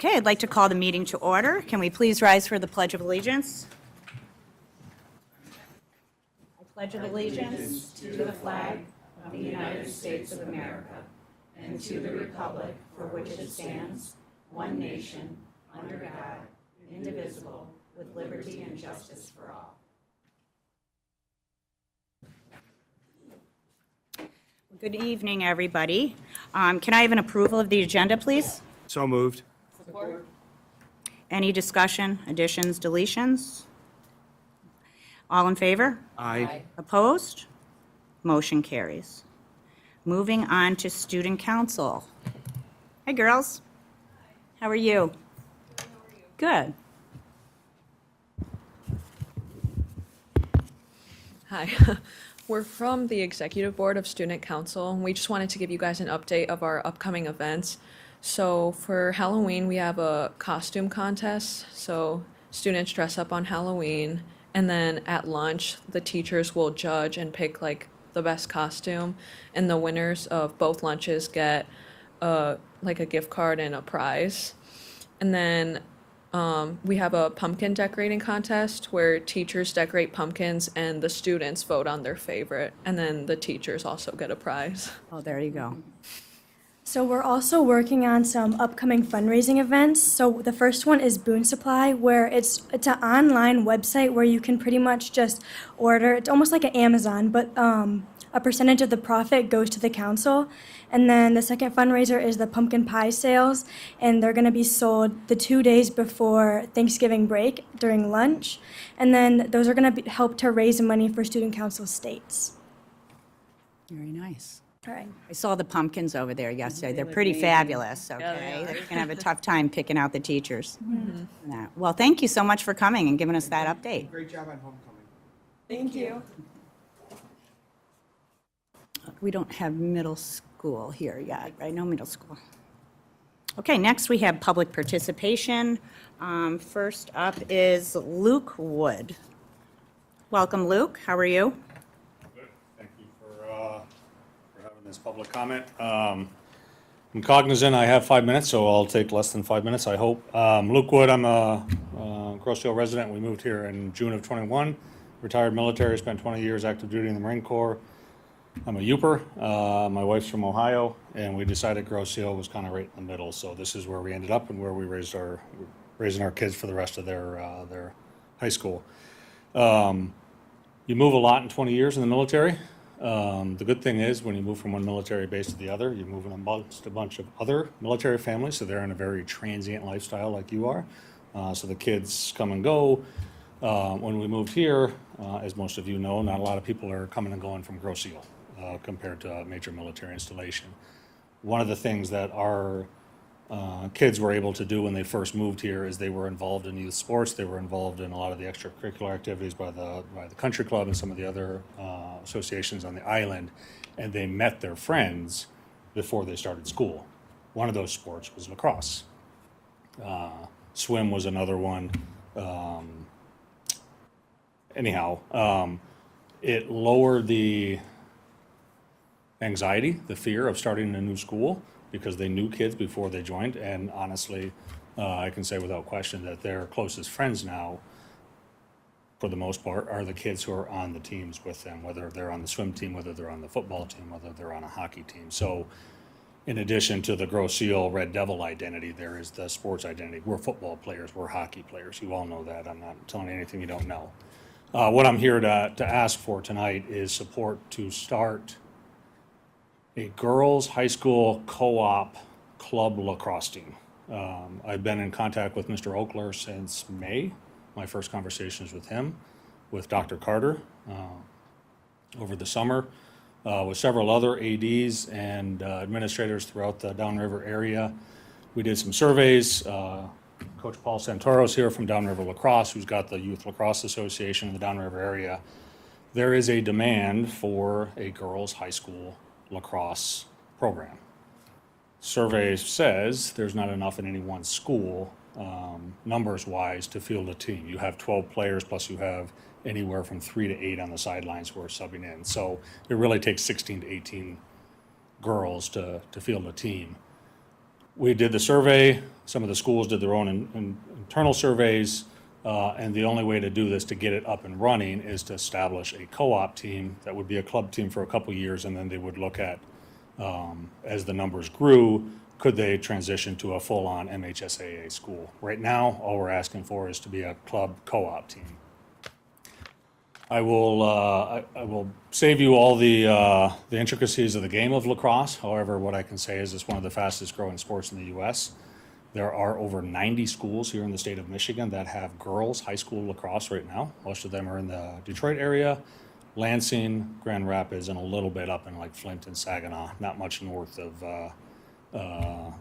Okay, I'd like to call the meeting to order. Can we please rise for the Pledge of Allegiance? I pledge allegiance to the flag of the United States of America and to the republic for which it stands, one nation, under God, indivisible, with liberty and justice for all. Good evening, everybody. Can I have an approval of the agenda, please? So moved. Any discussion, additions, deletions? All in favor? Aye. Opposed? Motion carries. Moving on to Student Council. Hi, girls. How are you? Good. Hi, we're from the Executive Board of Student Council, and we just wanted to give you guys an update of our upcoming events. So for Halloween, we have a costume contest, so students dress up on Halloween, and then at lunch, the teachers will judge and pick like the best costume, and the winners of both lunches get like a gift card and a prize. And then we have a pumpkin decorating contest where teachers decorate pumpkins and the students vote on their favorite, and then the teachers also get a prize. Oh, there you go. So we're also working on some upcoming fundraising events. So the first one is Boon Supply, where it's an online website where you can pretty much just order. It's almost like an Amazon, but a percentage of the profit goes to the council. And then the second fundraiser is the pumpkin pie sales, and they're going to be sold the 2 days before Thanksgiving break during lunch. And then those are going to help to raise money for Student Council states. Very nice. All right. I saw the pumpkins over there yesterday. They're pretty fabulous, okay? they are. They're going to have a tough time picking out the teachers. Yeah. Well, thank you so much for coming and giving us that update. Great job on homecoming. Thank you. We don't have middle school here yet, right? No middle school. Okay, next we have public participation. First up is Luke Wood. Welcome, Luke. How are you? Good. Thank you for having this public comment. I'm cognizant I have 5 minutes, so I'll take less than 5 minutes, I hope. Luke Wood, I'm a Grosse-Ile resident. We moved here in June of 21. Retired military, spent 20 years active duty in the Marine Corps. I'm a Yooper. My wife's from Ohio, and we decided Grosse-Ile was kind of right in the middle. So this is where we ended up and where we raising our kids for the rest of their high school. You move a lot in 20 years in the military. The good thing is when you move from one military base to the other, you move in amongst a bunch of other military families, so they're in a very transient lifestyle like you are. So the kids come and go. When we moved here, as most of you know, not a lot of people are coming and going from Grosse-Ile compared to a major military installation. One of the things that our kids were able to do when they first moved here is they were involved in youth sports. They were involved in a lot of the extracurricular activities by the country club and some of the other associations on the island, and they met their friends before they started school. One of those sports was lacrosse. Swim was another one. It lowered the anxiety, the fear of starting a new school, because they knew kids before they joined, and honestly, I can say without question that their closest friends now, for the most part, are the kids who are on the teams with them, whether they're on the swim team, whether they're on the football team, whether they're on a hockey team. So in addition to the Grosse-Ile Red Devil identity, there is the sports identity. We're football players, we're hockey players. You all know that. I'm not telling you anything you don't know. What I'm here to ask for tonight is support to start a girls' high school co-op club lacrosse team. I've been in contact with Mr. Oakler since May. My first conversations with him, with Dr. Carter over the summer, with several other ADs and administrators throughout the Downriver area. We did some surveys. Coach Paul Santoros here from Downriver Lacrosse, who's got the Youth Lacrosse Association in the Downriver area. There is a demand for a girls' high school lacrosse program. Survey says there's not enough in any one school, numbers-wise, to field a team. You have 12 players, plus you have anywhere from 3 to 8 on the sidelines who are subbing in. So it really takes 16 to 18 girls to field a team. We did the survey, some of the schools did their own internal surveys, and the only way to do this, to get it up and running, is to establish a co-op team that would be a club team for a couple years, and then they would look at, as the numbers grew, could they transition to a full-on MHSAA school? Right now, all we're asking for is to be a club co-op team. I will save you all the intricacies of the game of lacrosse. However, what I can say is it's one of the fastest growing sports in the U.S. There are over 90 schools here in the state of Michigan that have girls high school lacrosse right now. Most of them are in the Detroit area, Lansing, Grand Rapids, and a little bit up in like Flint and Saginaw, not much north of the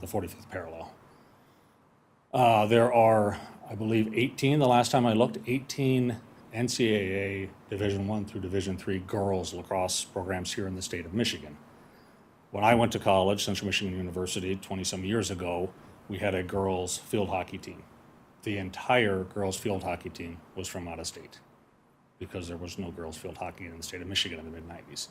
45th parallel. There are, I believe, 18, the last time I looked, 18 NCAA Division I through Division III girls lacrosse programs here in the state of Michigan. When I went to college, Central Michigan University, 20-some years ago, we had a girls field hockey team. The entire girls field hockey team was from out of state because there was no girls field hockey in the state of Michigan in the mid-90s.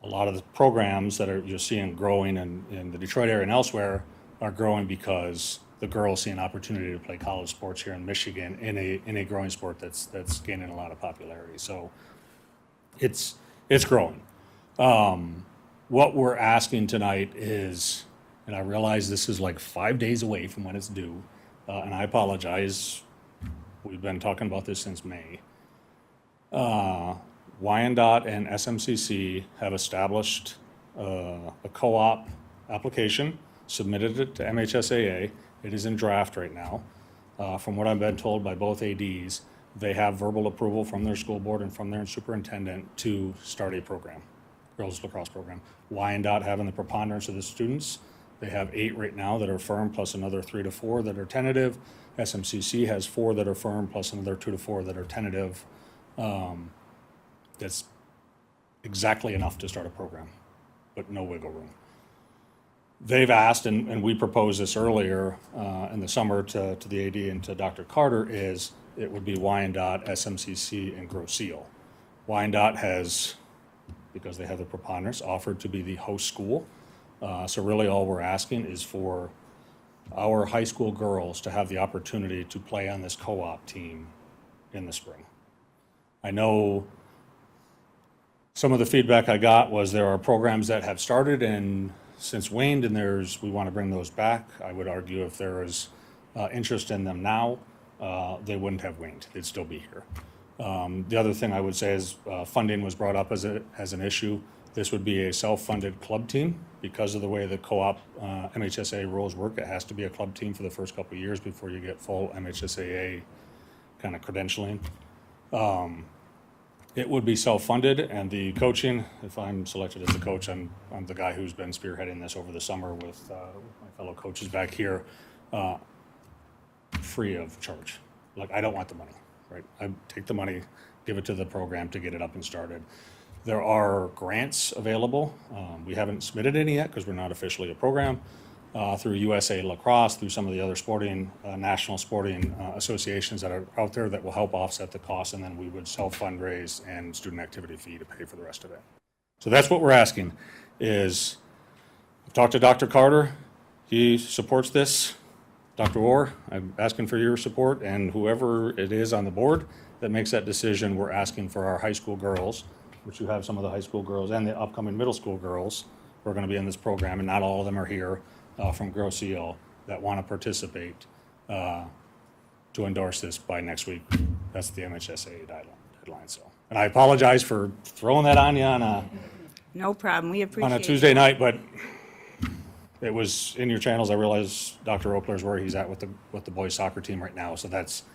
A lot of the programs that you're seeing growing in the Detroit area and elsewhere are growing because the girls see an opportunity to play college sports here in Michigan in a growing sport that's gaining a lot of popularity. So it's growing. What we're asking tonight is, and I realize this is like 5 days away from when it's due, and I apologize. We've been talking about this since May. Wyandotte and SMCC have established a co-op application, submitted it to MHSAA. It is in draft right now. From what I've been told by both ADs, they have verbal approval from their school board and from their superintendent to start a program, girls lacrosse program. Wyandotte having the preponderance of the students. They have 8 right now that are firm, plus another 3 to 4 that are tentative. SMCC has 4 that are firm, plus another 2 to 4 that are tentative. That's exactly enough to start a program, but no wiggle room. They've asked, and we proposed this earlier in the summer to the AD and to Dr. Carter, is it would be Wyandotte, SMCC, and Grosse Ile. Wyandotte has, because they have the preponderance, offered to be the host school. So really all we're asking is for our high school girls to have the opportunity to play on this co-op team in the spring. I know some of the feedback I got was there are programs that have started and since waned, and we want to bring those back. I would argue if there is interest in them now, they wouldn't have waned. They'd still be here. The other thing I would say is funding was brought up as an issue. This would be a self-funded club team. Because of the way the co-op MHSAA rules work, it has to be a club team for the first couple of years before you get full MHSAA kind of credentialing. It would be self-funded, and the coaching, if I'm selected as the coach, I'm the guy who's been spearheading this over the summer with my fellow coaches back here, free of charge. Like, I don't want the money, right? I take the money, give it to the program to get it up and started. There are grants available. We haven't submitted any yet because we're not officially a program. Through USA Lacrosse, through some of the other sporting, national sporting associations that are out there that will help offset the cost, and then we would self-fundraise and student activity fee to pay for the rest of it. So that's what we're asking is, I've talked to Dr. Carter. He supports this. Dr. Orr, I'm asking for your support, and whoever it is on the board that makes that decision, we're asking for our high school girls, which you have some of the high school girls and the upcoming middle school girls who are going to be in this program, and not all of them are here, from Grosse Ile that want to participate to endorse this by next week. That's the MHSAA deadline. So, and I apologize for throwing that on you on No problem, we appreciate a it. Tuesday night, but it was in your channels. I realize Dr. Oakler's where he's at with the boys soccer team right now. So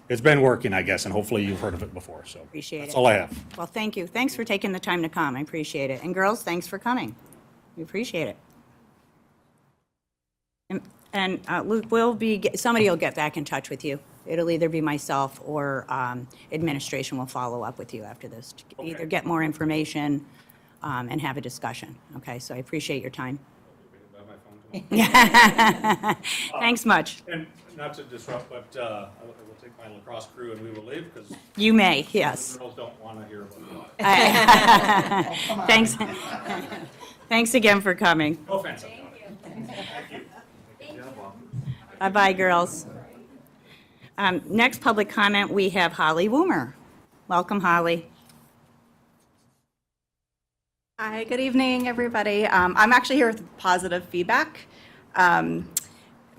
it's been working, I guess, and hopefully you've heard of it before. So Appreciate that's it. all I have. Well, thank you. Thanks for taking the time to come. I appreciate it. And girls, thanks for coming. We appreciate it. And Luke, somebody will get back in touch with you. It'll either be myself or administration will follow up with you after this to either get more information and have a discussion. Okay, so I appreciate your time. Thanks much. And not to disrupt, but I will take my lacrosse crew and we will leave because You may, yes. girls don't want to hear about it. Thanks. Thanks again for coming. No offense. Bye-bye, girls. Next public comment, we have Holly Woomer. Welcome, Holly. Hi, good evening, everybody. I'm actually here with positive feedback. This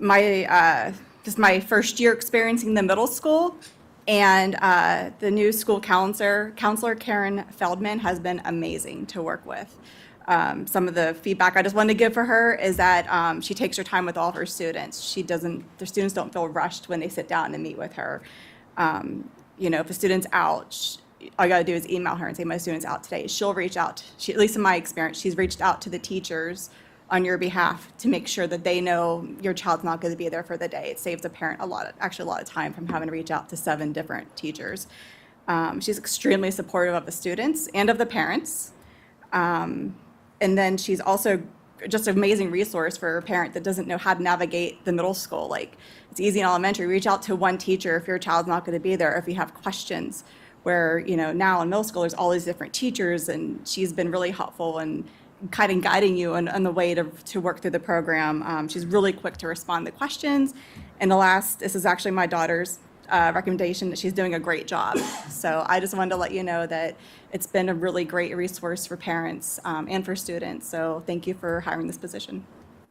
is my first year experiencing the middle school, and the new school counselor Karen Feldman has been amazing to work with. Some of the feedback I just wanted to give for her is that she takes her time with all of her students. The students don't feel rushed when they sit down and meet with her. If a student's out, all you gotta do is email her and say, my student's out today. She'll reach out, at least in my experience, she's reached out to the teachers on your behalf to make sure that they know your child's not gonna be there for the day. It saves a parent a lot of time from having to reach out to 7 different teachers. She's extremely supportive of the students and of the parents. And then she's also just an amazing resource for a parent that doesn't know how to navigate the middle school. Like, it's easy in elementary, reach out to one teacher if your child's not gonna be there, or if you have questions. Where, now in middle school, there's all these different teachers, and she's been really helpful and kind of guiding you on the way to work through the program. She's really quick to respond to questions. And this is actually my daughter's recommendation, that she's doing a great job. So I just wanted to let you know that it's been a really great resource for parents and for students. So thank you for hiring this position.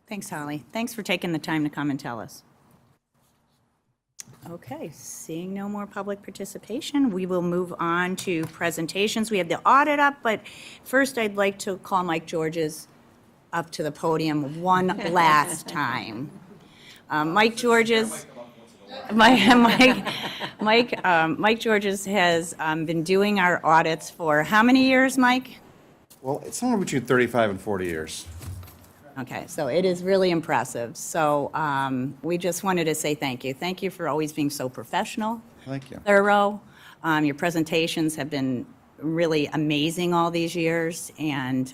Thanks, Holly. Thanks for taking the time to come and tell us. Okay, seeing no more public participation, we will move on to presentations. We have the audit up, but first I'd like to call Mike Georges up to the podium one last time. Mike Georges. Mike Georges has been doing our audits for how many years, Mike? Well, it's somewhere between 35 and 40 years. Okay, so it is really impressive. So we just wanted to say thank you. Thank you for always being so professional. Thank you. Thorough. Your presentations have been really amazing all these years, and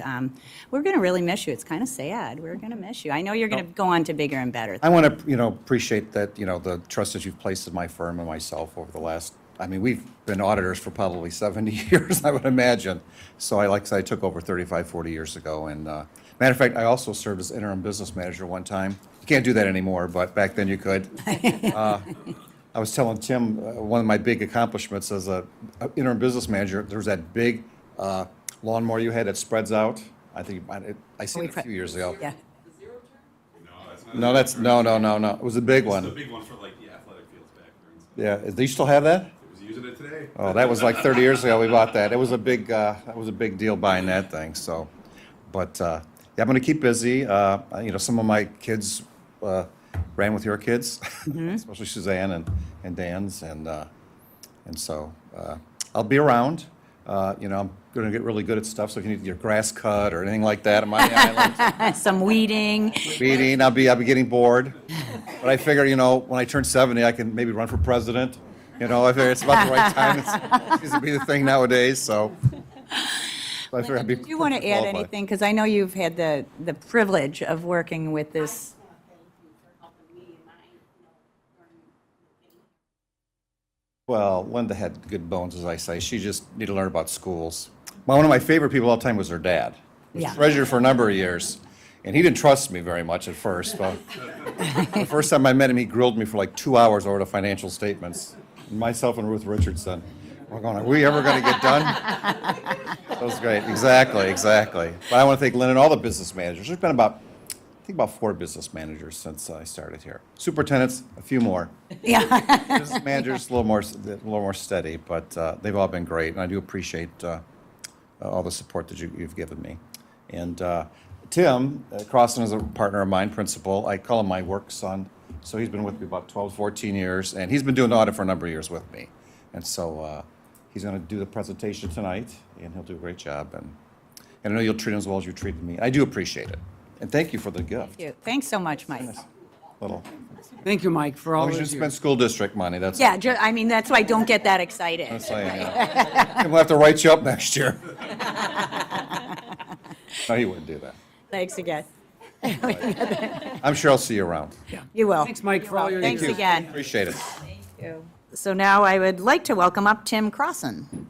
we're going to really miss you. It's kind of sad. We're going to miss you. I know you're going to go on to bigger and better. I want to, appreciate that, the trust that you've placed in my firm and myself over the last, we've been auditors for probably 70 years, I would imagine. So I took over 35, 40 years ago. And matter of fact, I also served as interim business manager one time. You can't do that anymore, but back then you could. I was telling Tim, one of my big accomplishments as a interim business manager, there was that big lawnmower you had that spreads out. I think I seen it a few years ago. Yeah. No, no. It was a big one. The big one for like the athletic fields back there and stuff. Yeah, do you still have that? It was using it today. Oh, that was like 30 years ago we bought that. It was a big, deal buying that thing, so. But, yeah, I'm gonna keep busy. Some of my kids ran with your kids, especially Suzanne and Dan's, and so I'll be around. I'm gonna get really good at stuff, so if you need your grass cut or anything like that on my island, Some weeding. I'll be getting bored. But I figure, when I turn 70, I can maybe run for president. I figure it's about the right time. It seems to be the thing nowadays, so. I figure I'd be Do you want to add qualified. anything? Because I know you've had the privilege of working with this. Well, Linda had good bones, as I say. She just needed to learn about schools. One of my favorite people all the time was her dad. He was Yeah. treasurer for a number of years. And he didn't trust me very much at first. But the first time I met him, he grilled me for like 2 hours over the financial statements. Myself and Ruth Richardson. We're going, are we ever going to get done? That was great. Exactly. But I want to thank Lynn and all the business managers. There's been about 4 business managers since I started here. Superintendents, a few more. Yeah. Business managers, a little more steady, but they've all been great, and I do appreciate all the support that you've given me. And Tim Crossan is a partner of mine, principal. I call him my work son. So he's been with me about 12, 14 years, and he's been doing the audit for a number of years with me. And so he's going to do the presentation tonight, and he'll do a great job. And I know you'll treat him as well as you treated me. I do appreciate it. And thank you for the gift. Thanks so much, Mike. Little. Thank you, Mike, for all We those should years. spend school district money, that's. Yeah, that's why I don't get that excited. I'm saying, yeah. We'll have to write you up next year. No, he wouldn't do that. Thanks again. I'm sure I'll see you around. You will. Thanks, Mike, for all your Thanks years. again. Appreciate it. So now I would like to welcome up Tim Crossan.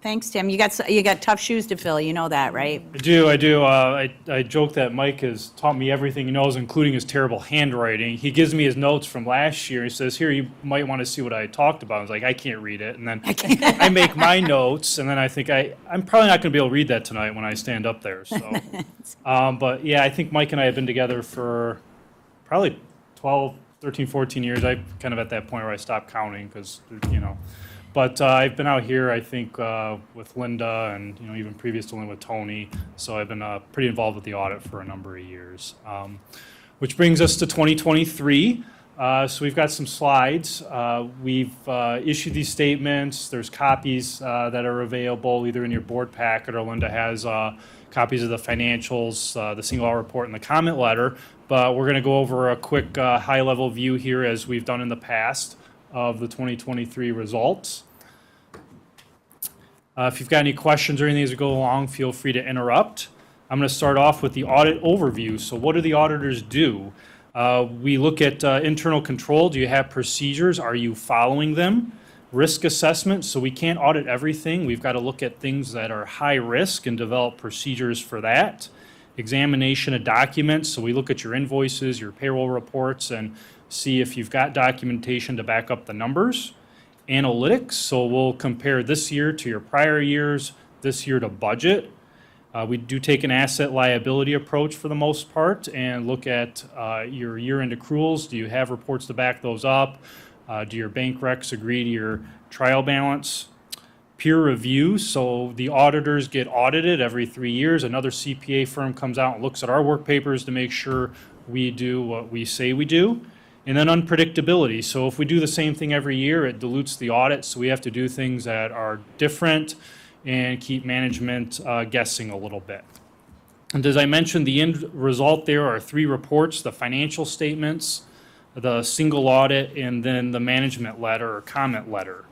Thanks, Tim. You got tough shoes to fill, you know that, right? I do. I joke that Mike has taught me everything he knows, including his terrible handwriting. He gives me his notes from last year. He says, here, you might want to see what I talked about. I was like, I can't read it. And then I make my notes, and then I think I'm probably not going to be able to read that tonight when I stand up there. So, but yeah, I think Mike and I have been together for probably 12, 13, 14 years. I'm kind of at that point where I stopped counting because, But I've been out here, I think, with Linda and, even previous to Linda with Tony. So I've been pretty involved with the audit for a number of years. Which brings us to 2023. So we've got some slides. We've issued these statements. There's copies that are available either in your board packet or Linda has copies of the financials, the single audit report, and the comment letter. But we're going to go over a quick high-level view here as we've done in the past of the 2023 results. If you've got any questions or anything as we go along, feel free to interrupt. I'm going to start off with the audit overview. So what do the auditors do? We look at internal control. Do you have procedures? Are you following them? Risk assessment. So we can't audit everything. We've got to look at things that are high risk and develop procedures for that. Examination of documents. So we look at your invoices, your payroll reports, and see if you've got documentation to back up the numbers. Analytics. So we'll compare this year to your prior years, this year to budget. We do take an asset liability approach for the most part and look at your year-end accruals. Do you have reports to back those up? Do your bank recs agree to your trial balance? Peer review. So the auditors get audited every 3 years. Another CPA firm comes out and looks at our work papers to make sure we do what we say we do. And then unpredictability. So if we do the same thing every year, it dilutes the audit. So we have to do things that are different and keep management guessing a little bit. And as I mentioned, the end result there are 3 reports: the financial statements, the single audit, and then the management letter or comment letter.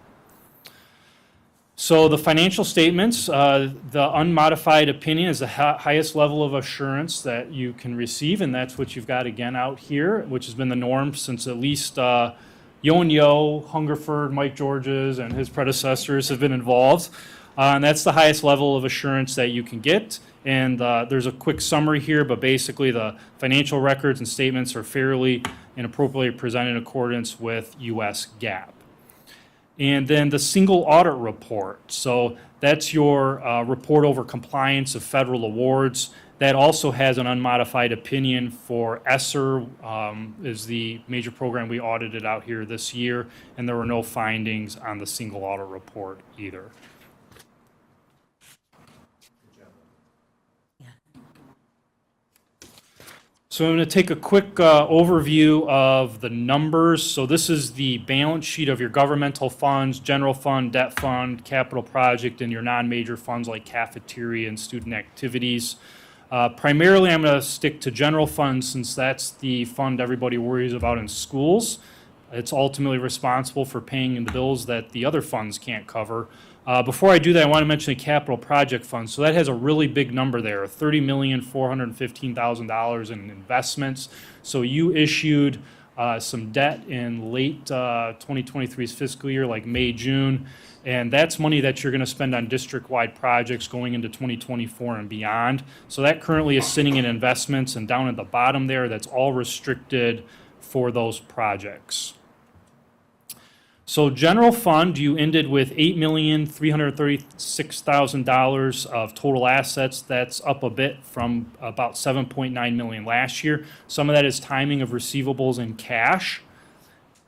So the financial statements, the unmodified opinion is the highest level of assurance that you can receive, and that's what you've got again out here, which has been the norm since at least Yo, Hungerford, Mike Georges, and his predecessors have been involved. And that's the highest level of assurance that you can get. And there's a quick summary here, but basically the financial records and statements are fairly and appropriately presented in accordance with U.S. GAAP. And then the single audit report. So that's your report over compliance of federal awards. That also has an unmodified opinion for ESSER, is the major program we audited out here this year, and there were no findings on the single audit report either. So I'm going to take a quick overview of the numbers. So this is the balance sheet of your governmental funds, general fund, debt fund, capital project, and your non-major funds like cafeteria and student activities. Primarily, I'm going to stick to general funds since that's the fund everybody worries about in schools. It's ultimately responsible for paying the bills that the other funds can't cover. Before I do that, I want to mention the capital project fund. So that has a really big number there, $30,415,000 in investments. So you issued some debt in late 2023's fiscal year, like May, June, and that's money that you're going to spend on district-wide projects going into 2024 and beyond. So that currently is sitting in investments, and down at the bottom there, that's all restricted for those projects. So general fund, you ended with $8,336,000 of total assets. That's up a bit from about $7.9 million last year. Some of that is timing of receivables and cash.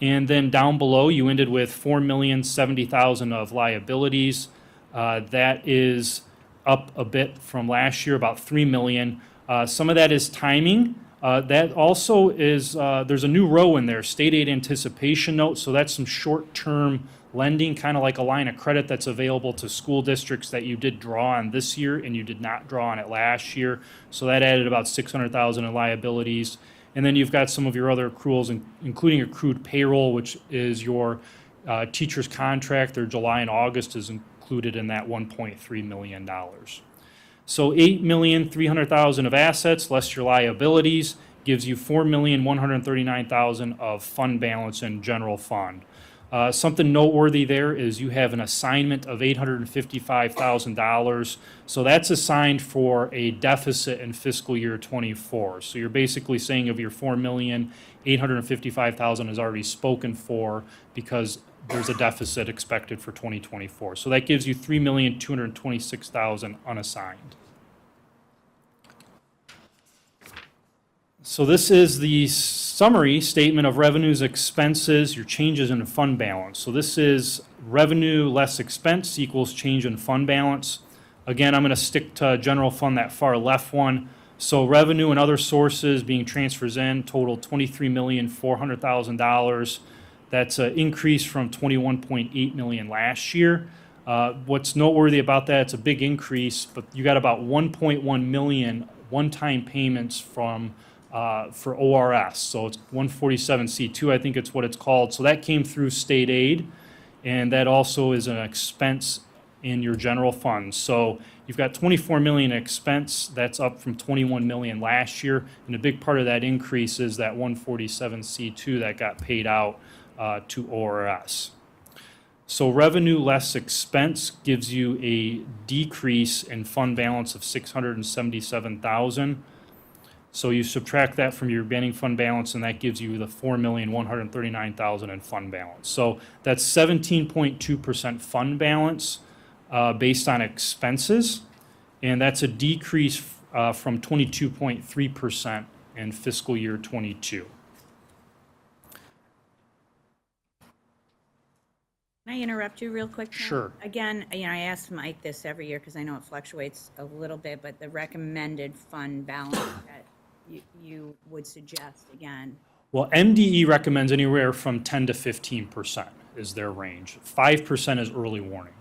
And then down below, you ended with $4,070,000 of liabilities. That is up a bit from last year, about $3 million. Some of that is timing. That also is, there's a new row in there, state aid anticipation note. So that's some short-term lending, kind of like a line of credit that's available to school districts that you did draw on this year and you did not draw on it last year. So that added about $600,000 in liabilities. And then you've got some of your other accruals, including accrued payroll, which is your teacher's contract. Their July and August is included in that $1.3 million. So $8,300,000 of assets less your liabilities gives you $4,139,000 of fund balance in general fund. Something noteworthy there is you have an assignment of $855,000. So that's assigned for a deficit in fiscal year '24. So you're basically saying of your $4,855,000 is already spoken for because there's a deficit expected for 2024. So that gives you $3,226,000 unassigned. So this is the summary statement of revenues, expenses, your changes in fund balance. So this is revenue less expense equals change in fund balance. Again, I'm going to stick to general fund, that far left one. So revenue and other sources being transfers in total $23,400,000. That's an increase from $21.8 million last year. What's noteworthy about that, it's a big increase, but you got about $1.1 million one-time payments from for ORS. So it's 147C2, I think it's what it's called. So that came through state aid, and that also is an expense in your general fund. So you've got 24 million expense, that's up from 21 million last year, and a big part of that increase is that 147C2 that got paid out to ORS. So revenue less expense gives you a decrease in fund balance of 677,000. So you subtract that from your beginning fund balance, and that gives you the 4,139,000 in fund balance. So that's 17.2% fund balance based on expenses, and that's a decrease from 22.3% in fiscal year '22. Can I interrupt you real quick? Tom? Sure. Again, I ask Mike this every year because I know it fluctuates a little bit, but the recommended fund balance that you would suggest again. Well, MDE recommends anywhere from 10 to 15% is their range. 5% is early warning.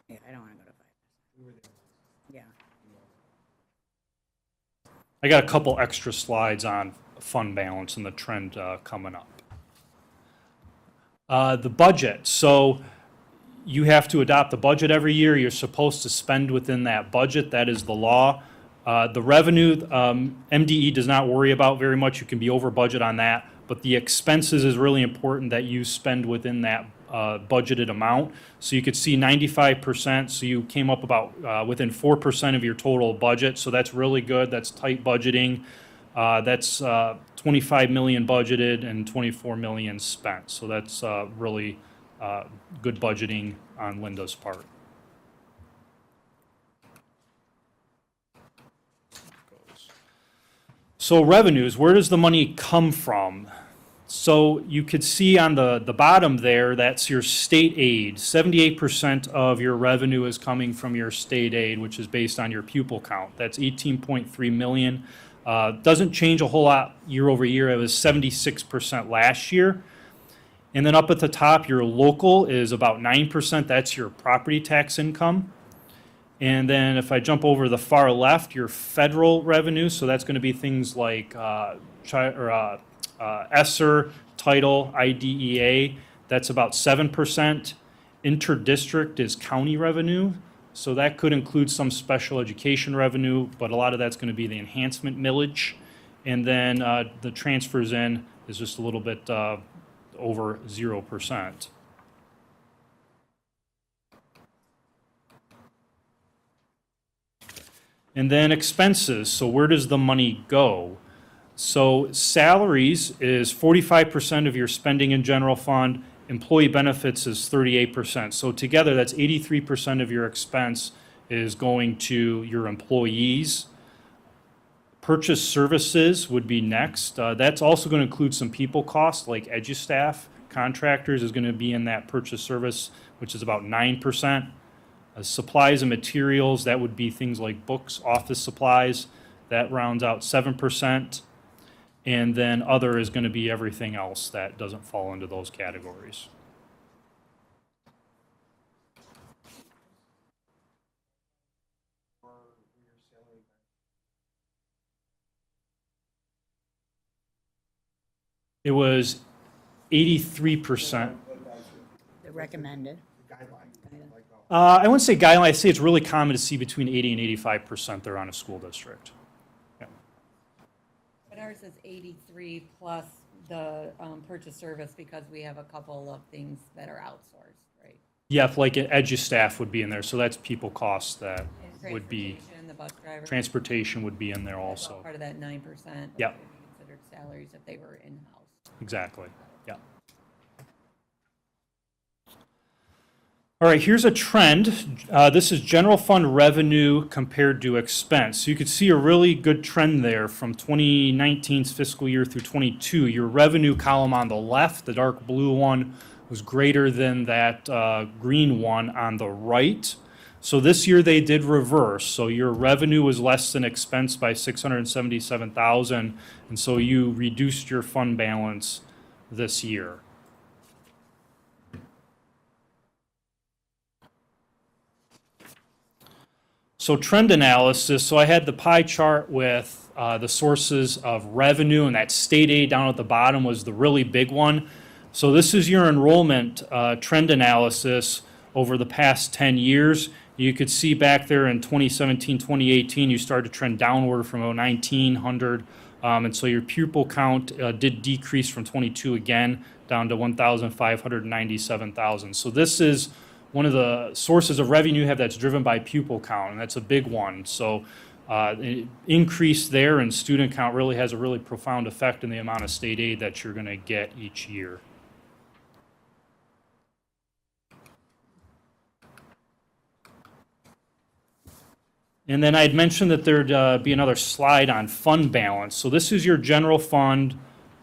Yeah, I don't want to go to 5%. Yeah. I got a couple extra slides on fund balance and the trend coming up. The budget. So you have to adopt the budget every year. You're supposed to spend within that budget. That is the law. The revenue, MDE does not worry about very much. You can be over budget on that. But the expenses is really important that you spend within that budgeted amount. So you could see 95%. So you came up about within 4% of your total budget. So that's really good. That's tight budgeting. That's 25 million budgeted and 24 million spent. So that's really good budgeting on Linda's part. So revenues, where does the money come from? So you could see on the bottom there, that's your state aid. 78% of your revenue is coming from your state aid, which is based on your pupil count. That's 18.3 million. Doesn't change a whole lot year over year. It was 76% last year. And then up at the top, your local is about 9%. That's your property tax income. And then if I jump over the far left, your federal revenue, so that's going to be things like ESSER, title, IDEA, that's about 7%. Interdistrict is county revenue, so that could include some special education revenue, but a lot of that's going to be the enhancement millage. And then the transfers in is just a little bit over 0%. And then expenses, so where does the money go? So salaries is 45% of your spending in general fund, employee benefits is 38%. So together, that's 83% of your expense is going to your employees. Purchase services would be next. That's also going to include some people costs like EduStaff. Contractors is going to be in that purchase service, which is about 9%. Supplies and materials, that would be things like books, office supplies. That rounds out 7%. And then other is going to be everything else that doesn't fall into those categories. It was 83%. The recommended. I wouldn't say guideline. I say it's really common to see between 80 and 85% they're on a school district. Yeah. But ours is 83 plus the purchase service because we have a couple of things that are outsourced, right? Yeah, like EduStaff would be in there, so that's people costs that And would be, transportation, the bus driver. transportation would be in there that's all also. part of that 9%. Yep. Would be considered salaries if they were in-house. Exactly, yeah. All right, here's a trend. This is general fund revenue compared to expense. So you could see a really good trend there from 2019's fiscal year through 22. Your revenue column on the left, the dark blue one, was greater than that green one on the right. So this year they did reverse. So your revenue was less than expense by 677,000, and so you reduced your fund balance this year. So trend analysis, so I had the pie chart with the sources of revenue, and that state aid down at the bottom was the really big one. So this is your enrollment trend analysis over the past 10 years. You could see back there in 2017, 2018, you started to trend downward from 1900. And so your pupil count did decrease from 22 again down to 1,597,000. So this is one of the sources of revenue you have that's driven by pupil count, and that's a big one. So increase there in student count really has a really profound effect in the amount of state aid that you're going to get each year. And then I'd mentioned that there'd be another slide on fund balance. So this is your general fund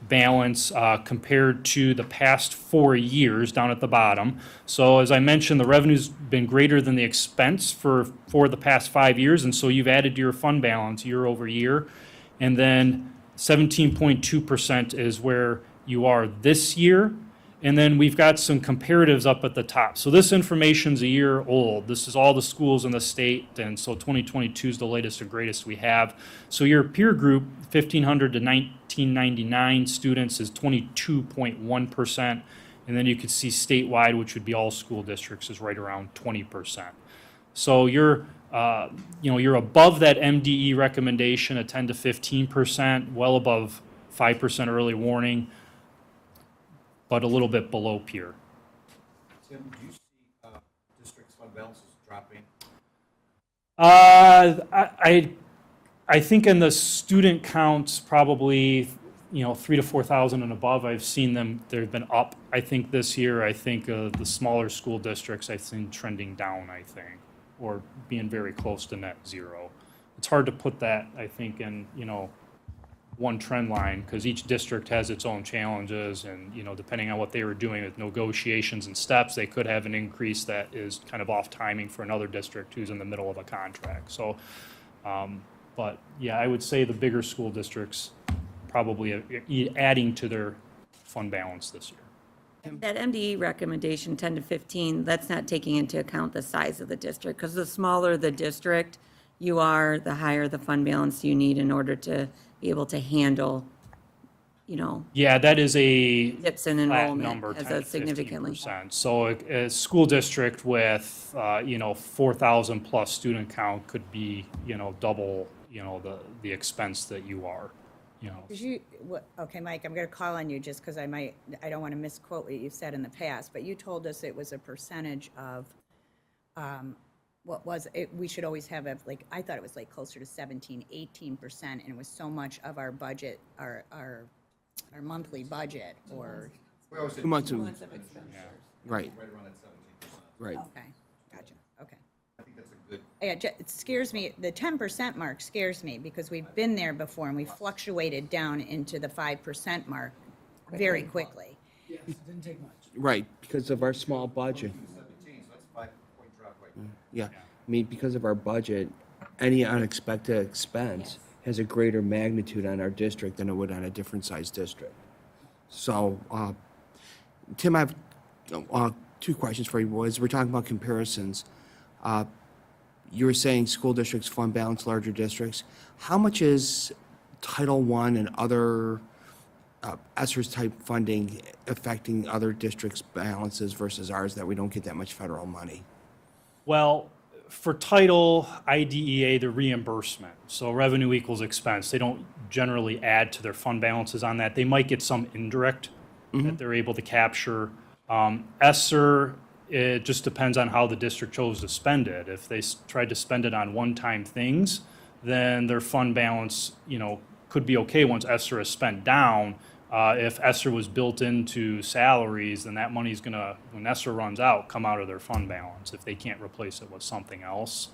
balance compared to the past 4 years down at the bottom. So as I mentioned, the revenue's been greater than the expense for the past 5 years, and so you've added to your fund balance year over year. And then 17.2% is where you are this year. And then we've got some comparatives up at the top. So this information's a year old. This is all the schools in the state, and so 2022 is the latest and greatest we have. So your peer group, 1,500 to 1,999 students, is 22.1%. And then you could see statewide, which would be all school districts, is right around 20%. So you're above that MDE recommendation at 10 to 15%, well above 5% early warning, but a little bit below peer. Tim, do you see districts' fund balances dropping? I think in the student counts, probably, 3,000 to 4,000 and above, I've seen them, they've been up, I think, this year. I think the smaller school districts, I've seen trending down, I think, or being very close to net zero. It's hard to put that, I think, in, one trend line, because each district has its own challenges, and depending on what they were doing with negotiations and steps, they could have an increase that is kind of off timing for another district who's in the middle of a contract. So but yeah, I would say the bigger school districts probably adding to their fund balance this year. That MDE recommendation, 10 to 15, that's not taking into account the size of the district, because the smaller the district you are, the higher the fund balance you need in order to be able to handle, Yeah, that is a dips in flat enrollment number, as 10 to a significantly. 15%. So a school district with, 4,000 plus student count could be, double, the expense that you are, Okay, Mike, I'm going to call on you just because I don't want to misquote what you've said in the past, but you told us it was a percentage of, what was it? We should always have I thought it was closer to 17, 18%, and it was so much of our budget, our monthly budget, or, 2 months of, Months of expenditures. right, Right around that 17%. right. okay, gotcha, okay. I think that's a good. Yeah, it scares me, the 10% mark scares me, because we've been there before, and we fluctuated down into the 5% mark very quickly. Right, because of our small budget. 17, so that's a 5-point drop right there. Yeah, I mean, because of our budget, any unexpected expense has a greater magnitude on our district than it would on a different sized district. So, Tim, I have 2 questions for you. As we're talking about comparisons, you were saying school districts fund balance larger districts. How much is Title I and other ESSER type funding affecting other districts' balances versus ours, that we don't get that much federal money? Well, for title, IDEA, the reimbursement, so revenue equals expense. They don't generally add to their fund balances on that. They might get some indirect that they're able to capture. ESSER, it just depends on how the district chose to spend it. If they tried to spend it on one-time things, then their fund balance, could be okay once ESSER is spent down. If ESSER was built into salaries, then that money's gonna, when ESSER runs out, come out of their fund balance if they can't replace it with something else.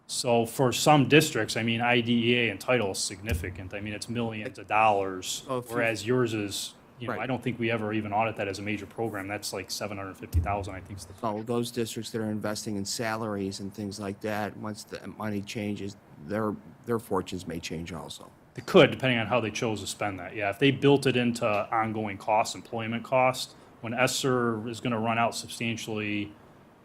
So for some districts, IDEA and title is significant. It's millions of dollars, Oh, if you- whereas yours is, Right. I don't think we ever even audit that as a major program. That's like 750,000, I think is the. So those districts that are investing in salaries and things like that, once the money changes, their fortunes may change also. It could, depending on how they chose to spend that. Yeah, if they built it into ongoing costs, employment cost, when ESSER is going to run out substantially,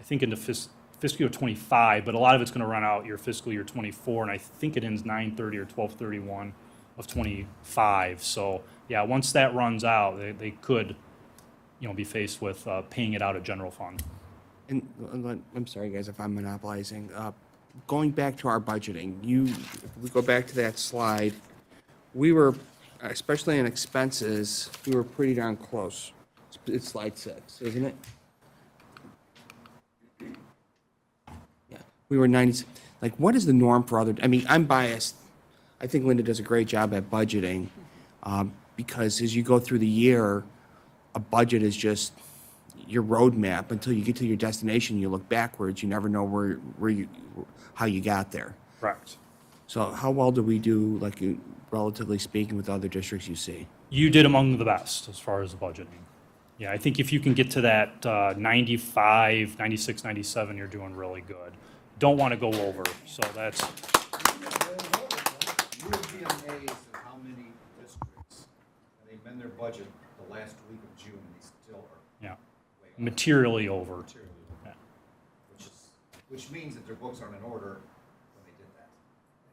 I think into fiscal year 25, but a lot of it's going to run out your fiscal year 24, and I think it ends 9/30 or 12/31 of 25. So yeah, once that runs out, they could, be faced with paying it out of general fund. And I'm sorry, guys, if I'm monopolizing. Going back to our budgeting, if we go back to that slide, we were, especially in expenses, we were pretty darn close. It's slide 6, isn't it? Yeah, we were 90, like, what is the norm for other, I'm biased. I think Linda does a great job at budgeting, because as you go through the year, a budget is just your roadmap. Until you get to your destination, you look backwards, you never know how you got there. Correct. So how well do we do, like, relatively speaking, with other districts you see? You did among the best as far as the budgeting. Yeah, I think if you can get to that 95, 96, 97, you're doing really good. Don't want to go over, so that's, You would be amazed at how many districts, and they've been their budget the last week of June, and they still are yeah, way off materially over. materially, Yeah. which means that their books aren't in order when they did that.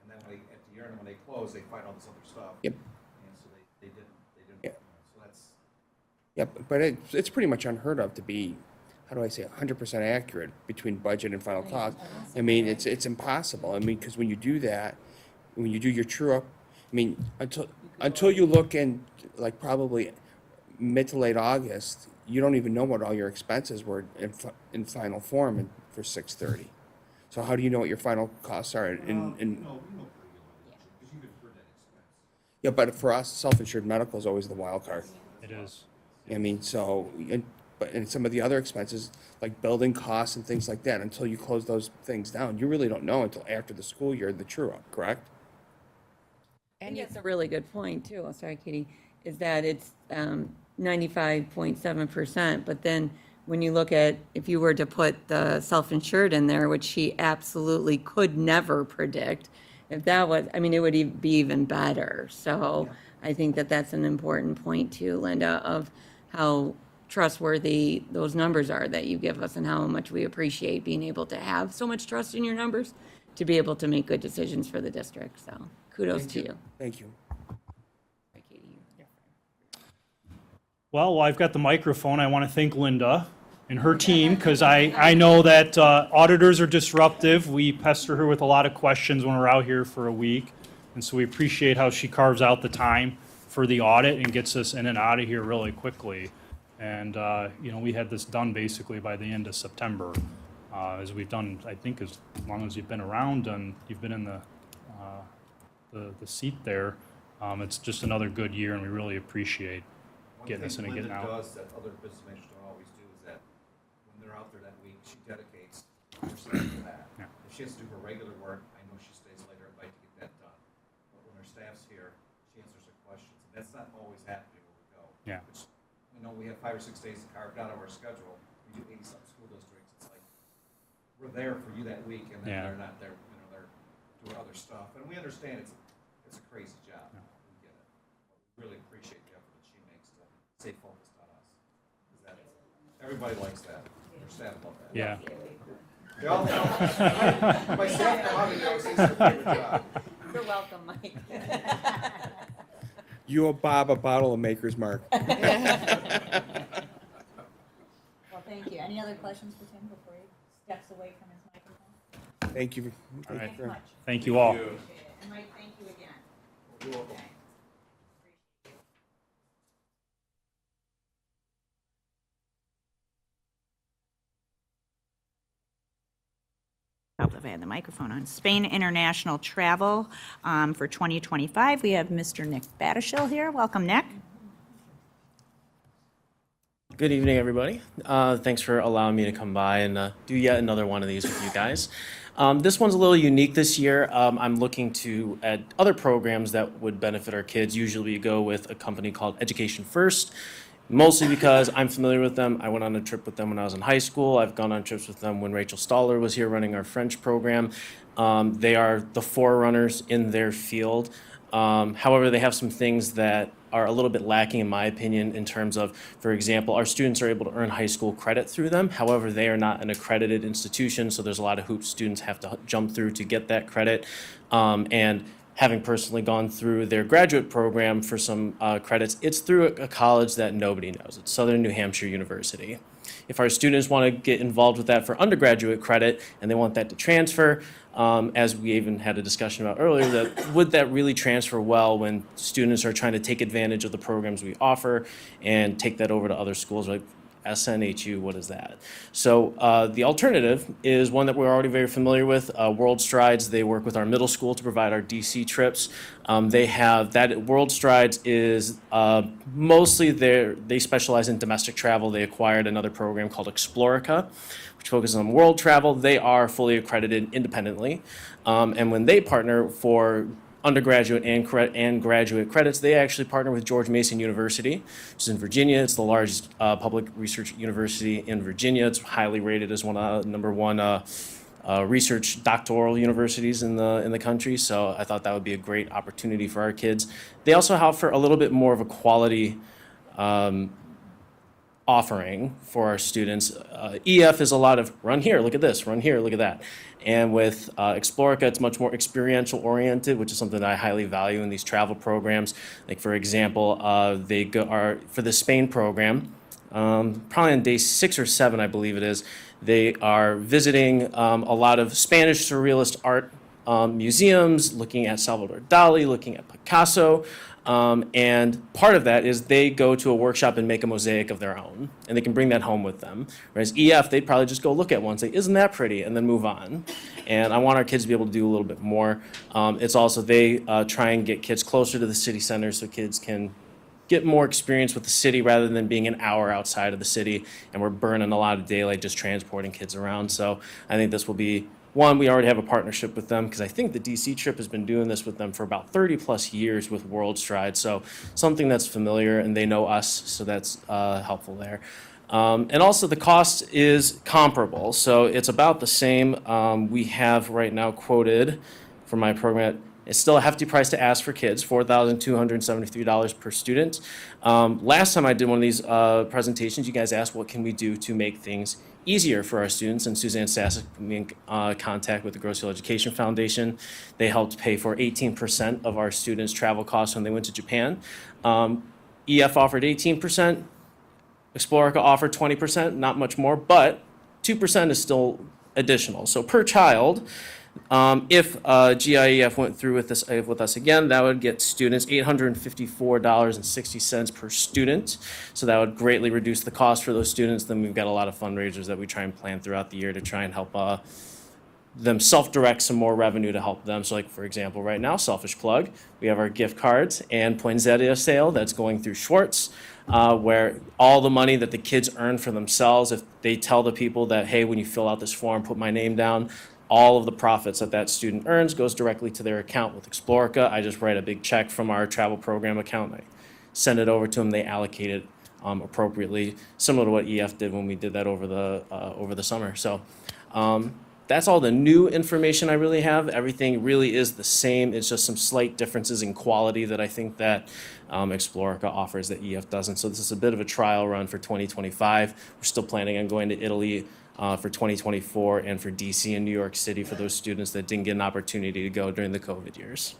And then at the year end, when they close, they find all this other stuff. Yep. And so they didn't, Yeah. so that's. Yep, but it's pretty much unheard of to be, how do I say, 100% accurate between budget and final cost. It's impossible. Because when you do that, when you do your true up, until you look in, like, probably mid to late August, you don't even know what all your expenses were in final form for 6/30. So how do you know what your final costs are Yeah, but for us, self-insured medical is always the wild card. It is. But some of the other expenses, like building costs and things like that, until you close those things down, you really don't know until after the school year, the true up, correct? And it's a really good point too, sorry, Katie, is that it's 95.7%, but then when you look at, if you were to put the self-insured in there, which she absolutely could never predict, if that was, it would be even better. So I think that that's an important point too, Linda, of how trustworthy those numbers are that you give us and how much we appreciate being able to have so much trust in your numbers to be able to make good decisions for the district. So kudos to you. Thank you. Well, while I've got the microphone, I want to thank Linda and her team, because I know that auditors are disruptive. We pester her with a lot of questions when we're out here for a week, and so we appreciate how she carves out the time for the audit and gets us in and out of here really quickly. And, we had this done basically by the end of September, as we've done, I think, as long as you've been around and you've been in the seat there. It's just another good year, and we really appreciate getting us in and getting out. One thing Linda does that other business managers don't always do is that when they're out there that week, she dedicates herself to that. Yeah. If she has to do her regular work, I know she stays later at night to get that done. But when her staff's here, she answers her questions, and that's not always happening where we go. Yeah. Which, we have 5 or 6 days carved out of our schedule. We do 80-something school districts. It's like, we're there for you that week, and then Yeah. they're not there, they're doing other stuff. And we understand it's a crazy job. Yeah. We get it. But we really appreciate the effort that she makes to stay focused on us. 'Cause everybody likes that. Our staff love that. Yeah. They all know. My staff come out and they always say it's their favorite job. You're welcome, Mike. You owe Bob a bottle of Maker's Mark. Well, thank you. Any other questions for Tim before he steps away from his Thank you. All right. Thank you. Thank you all. And Mike, thank you again. Okay. Oh, if I had the microphone on. Spain International Travel for 2025. We have Mr. Nick Batishil here. Welcome, Nick. Good evening, everybody. Thanks for allowing me to come by and do yet another one of these with you guys. This one's a little unique this year. I'm looking at other programs that would benefit our kids. Usually we go with a company called Education First, mostly because I'm familiar with them. I went on a trip with them when I was in high school. I've gone on trips with them when Rachel Stoller was here running our French program. They are the forerunners in their field. However, they have some things that are a little bit lacking, in my opinion, in terms of, for example, our students are able to earn high school credit through them. However, they are not an accredited institution, so there's a lot of hoops students have to jump through to get that credit. And having personally gone through their graduate program for some credits, it's through a college that nobody knows. It's Southern New Hampshire University. If our students want to get involved with that for undergraduate credit and they want that to transfer, as we even had a discussion about earlier, that would that really transfer well when students are trying to take advantage of the programs we offer and take that over to other schools like SNHU, what is that? So the alternative is one that we're already very familiar with, World Strides. They work with our middle school to provide our DC trips. They have that. World Strides is mostly they specialize in domestic travel. They acquired another program called Explorica, which focuses on world travel. They are fully accredited independently. And when they partner for undergraduate and graduate credits, they actually partner with George Mason University, which is in Virginia. It's the largest public research university in Virginia. It's highly rated as one of number one research doctoral universities in the country. So I thought that would be a great opportunity for our kids. They also offer a little bit more of a quality offering for our students. EF is a lot of run here, look at this, run here, look at that. And with Explorica, it's much more experiential oriented, which is something that I highly value in these travel programs. Like for example, they are for the Spain program, probably on day 6 or 7, I believe it is, they are visiting a lot of Spanish surrealist art museums, looking at Salvador Dali, looking at Picasso. And part of that is they go to a workshop and make a mosaic of their own, and they can bring that home with them. Whereas EF, they'd probably just go look at one and say, isn't that pretty, and then move on. And I want our kids to be able to do a little bit more. It's also, they try and get kids closer to the city center so kids can get more experience with the city rather than being an hour outside of the city, and we're burning a lot of daylight just transporting kids around. So I think this will be one, we already have a partnership with them because I think the DC trip has been doing this with them for about 30 plus years with World Stride. So something that's familiar and they know us, so that's helpful there. And also the cost is comparable. So it's about the same. We have right now quoted for my program, it's still a hefty price to ask for kids, $4,273 per student. Last time I did one of these presentations, you guys asked what can we do to make things easier for our students, and Suzanne Sasek put me in contact with the Grosse Ile Education Foundation. They helped pay for 18% of our students' travel costs when they went to Japan. EF offered 18%, Explorica offered 20%, not much more, but 2% is still additional. So per child, if GIEF went through with us again, that would get students $854.60 per student. So that would greatly reduce the cost for those students. Then we've got a lot of fundraisers that we try and plan throughout the year to try and help them self-direct some more revenue to help them. So like, for example, right now, selfish plug, we have our gift cards and Poinsettia sale that's going through Schwartz, where all the money that the kids earn for themselves, if they tell the people that, hey, when you fill out this form, put my name down, all of the profits that student earns goes directly to their account with Explorica. I just write a big check from our travel program account. I send it over to them. They allocate it appropriately, similar to what EF did when we did that over the summer. So that's all the new information I really have. Everything really is the same. It's just some slight differences in quality that I think that Explorica offers that EF doesn't. So this is a bit of a trial run for 2025. We're still planning on going to Italy for 2024 and for DC and New York City for those students that didn't get an opportunity to go during the COVID years.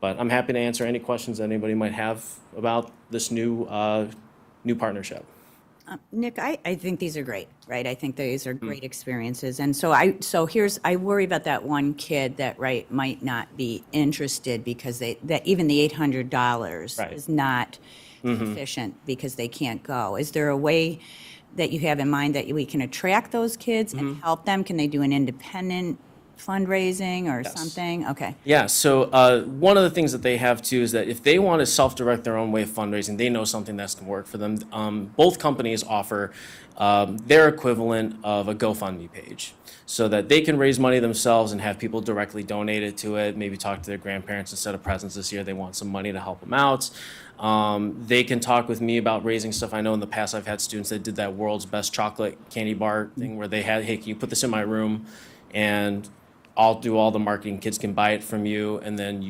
But I'm happy to answer any questions that anybody might have about this new partnership. Nick, I think these are great, right? I think these are great experiences. And so I worry about that one kid that, right, might not be interested because that even the $800 Right. is not sufficient because they can't go. Is there a way that you have in mind that we can attract those kids and help them? Can they do an independent fundraising or something? Okay. Yeah, so one of the things that they have too is that if they want to self-direct their own way of fundraising, they know something that's going to work for them. Both companies offer their equivalent of a GoFundMe page so that they can raise money themselves and have people directly donate it to it, maybe talk to their grandparents instead of presents this year. They want some money to help them out. They can talk with me about raising stuff. I know in the past I've had students that did that world's best chocolate candy bar thing where they had, hey, can you put this in my room? And I'll do all the marketing. Kids can buy it from you, and then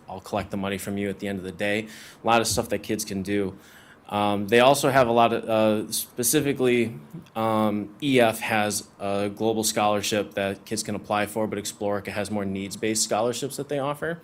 I'll collect the money from you at the end of the day. A lot of stuff that kids can do. They also have a lot of, specifically, EF has a global scholarship that kids can apply for, but Explorica has more needs-based scholarships that they offer.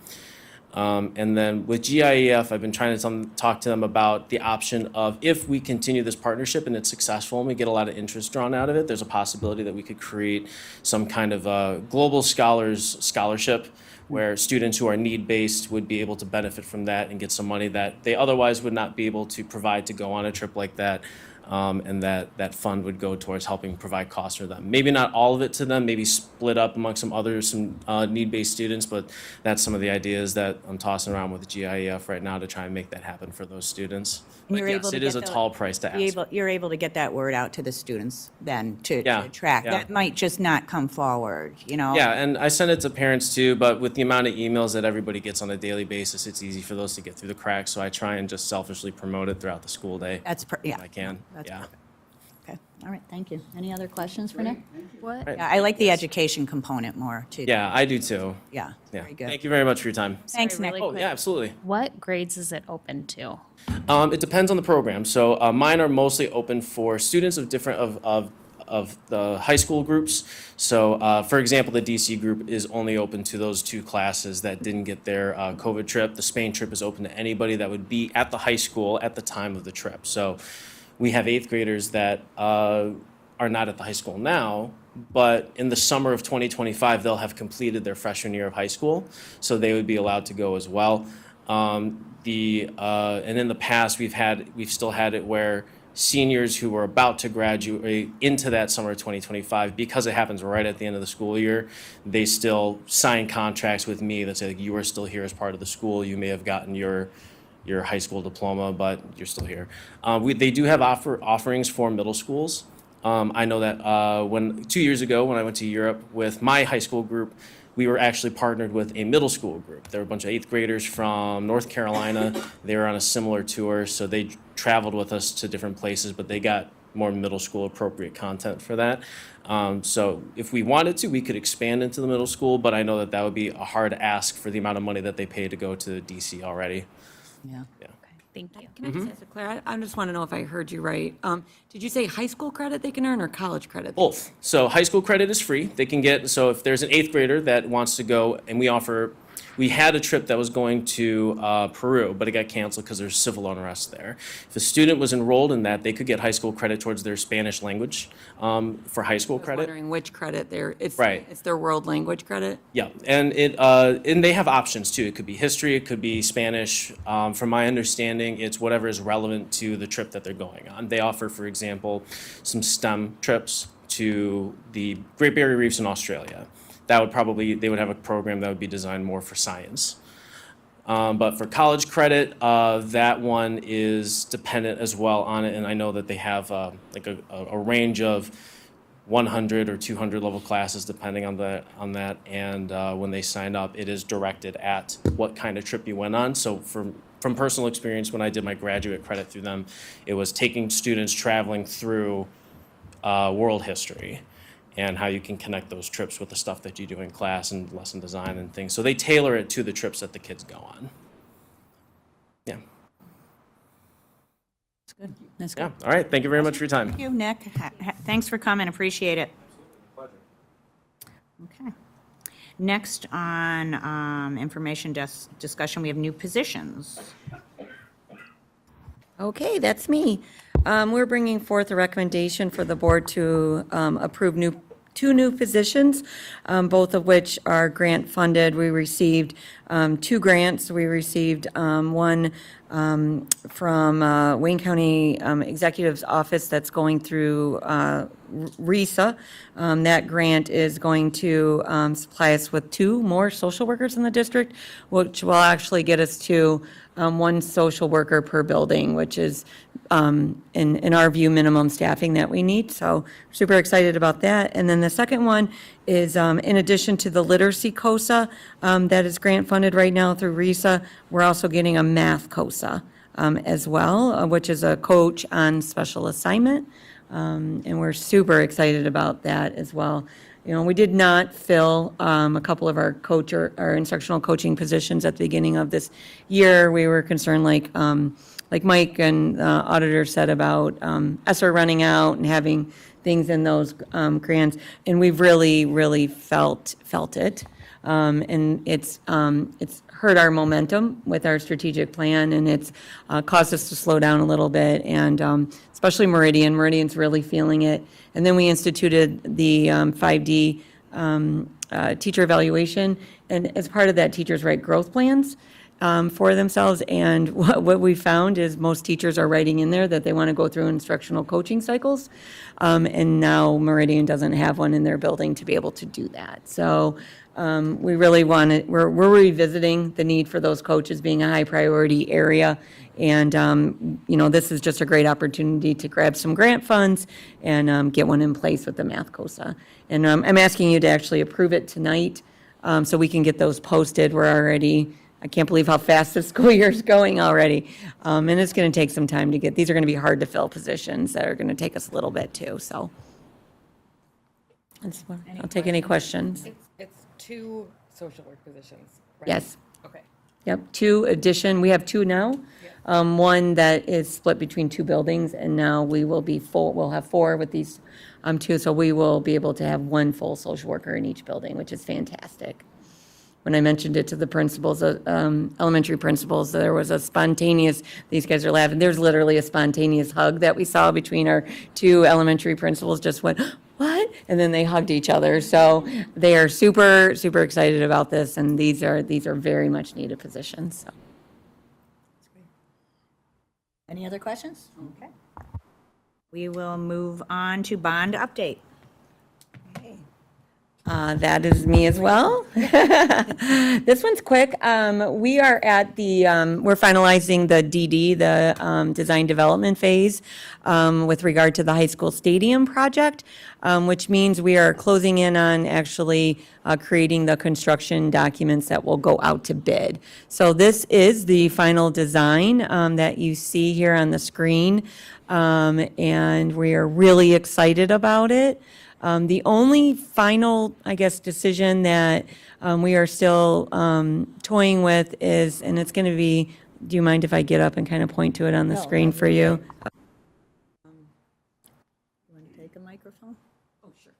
And then with GIEF, I've been trying to talk to them about the option of if we continue this partnership and it's successful and we get a lot of interest drawn out of it, there's a possibility that we could create some kind of a global scholarship where students who are need-based would be able to benefit from that and get some money that they otherwise would not be able to provide to go on a trip like that. And that fund would go towards helping provide costs for them. Maybe not all of it to them, maybe split up among some need-based students, but that's some of the ideas that I'm tossing around with GIEF right now to try and make that happen for those students. And you're But able yes, to it is a get the- tall price to ask. You're able to get that word out to the students then to Yeah, attract. yeah. That might just not come forward, you know? Yeah, and I send it to parents too, but with the amount of emails that everybody gets on a daily basis, it's easy for those to get through the cracks, so I try and just selfishly promote it throughout the school day. Yeah. If I can, That's yeah. perfect. Okay, all right, thank you. Any other questions for Nick? What? Yeah, I like the education component more too. Yeah, I do too. Yeah, Yeah. very good. Thank you very much for your time. Thanks, Nick. really Oh, quick. yeah, absolutely. What grades is it open to? It depends on the program. So mine are mostly open for students of different of the high school groups. So for example, the DC group is only open to those two classes that didn't get their COVID trip. The Spain trip is open to anybody that would be at the high school at the time of the trip. So we have 8th graders that are not at the high school now, but in the summer of 2025, they'll have completed their freshman year of high school, so they would be allowed to go as well. And in the past, we've still had it where seniors who were about to graduate into that summer of 2025, because it happens right at the end of the school year, they still sign contracts with me that say, like, you are still here as part of the school. You may have gotten your high school diploma, but you're still here. They do have offerings for middle schools. I know that 2 years ago, when I went to Europe with my high school group, we were actually partnered with a middle school group. There were a bunch of 8th graders from North Carolina. They were on a similar tour, so they traveled with us to different places, but they got more middle school appropriate content for that. So if we wanted to, we could expand into the middle school, but I know that that would be a hard ask for the amount of money that they pay to go to DC already. Yeah. Yeah. Thank you. Can I just ask Claire, I just want to know if I heard you right. Did you say high school credit they can earn or college credit? Both. So high school credit is free. They can get, so if there's an 8th grader that wants to go, and we had a trip that was going to Peru, but it got canceled because there's civil unrest there. If a student was enrolled in that, they could get high school credit towards their Spanish language for high school I was credit. wondering which credit it's Right. It's their world language credit? Yeah, and and they have options too. It could be history, it could be Spanish. From my understanding, it's whatever is relevant to the trip that they're going on. They offer, for example, some STEM trips to the Great Barrier Reefs in Australia. They would have a program that would be designed more for science. But for college credit, that one is dependent as well on it, and I know that they have like a range of 100 or 200 level classes depending on that. And when they sign up, it is directed at what kind of trip you went on. So from personal experience, when I did my graduate credit through them, it was taking students traveling through world history and how you can connect those trips with the stuff that you do in class and lesson design and things. So they tailor it to the trips that the kids go on. Yeah. That's good. That's Yeah. good. All right. Thank you very much for your time. Thank you, Nick. Thanks for coming, appreciate it. Okay. Next on information discussion, we have new positions. Okay, that's me. We're bringing forth a recommendation for the board to approve two new positions, both of which are grant funded. We received 2 grants. We received one from Wayne County Executive's Office that's going through RISA. That grant is going to supply us with 2 more social workers in the district, which will actually get us to 1 social worker per building, which is, in our view, minimum staffing that we need. So super excited about that. And then the second one is, in addition to the literacy COSA that is grant funded right now through RISA, we're also getting a math COSA as well, which is a coach on special assignment. And we're super excited about that as well. You know, we did not fill a couple of our our instructional coaching positions at the beginning of this year. We were concerned, like Mike and the auditor said, about ESSER running out and having things in those grants. And we've really felt it. And it's hurt our momentum with our strategic plan, and it's caused us to slow down a little bit, and especially Meridian. Meridian's really feeling it. And then we instituted the 5D teacher evaluation, and as part of that, teachers write growth plans for themselves. And what we found is most teachers are writing in there that they want to go through instructional coaching cycles, and now Meridian doesn't have one in their building to be able to do that. So we really want to, we're revisiting the need for those coaches being a high priority area. And, you know, this is just a great opportunity to grab some grant funds and get one in place with the Math COSA. And I'm asking you to actually approve it tonight so we can get those posted. We're already, I can't believe how fast the school year is going already. And it's going to take some time to get, these are going to be hard to fill positions that are going to take us a little bit too, so. I'll take any questions. It's 2 social work positions, right? Yes. Okay. Yep, 2 addition, we have 2 now. One that is split between 2 buildings, and now we will be full, we'll have 4 with these 2, so we will be able to have 1 full social worker in each building, which is fantastic. When I mentioned it to the principals, elementary principals, there was a spontaneous, these guys are laughing, there's literally a spontaneous hug that we saw between our 2 elementary principals, just went, what? And then they hugged each other. So they are super excited about this, and these are very much needed positions. So. Any other questions? Okay. We will move on to bond update. That is me as well. This one's quick. We are at the, we're finalizing the DD, the design development phase with regard to the high school stadium project, which means we are closing in on actually creating the construction documents that will go out to bid. So this is the final design that you see here on the screen, and we are really excited about it. The only final, I guess, decision that we are still toying with is, and it's going to be, do you mind if I get up and kind of point to it on the screen for you? You want to take a microphone? Oh, sure.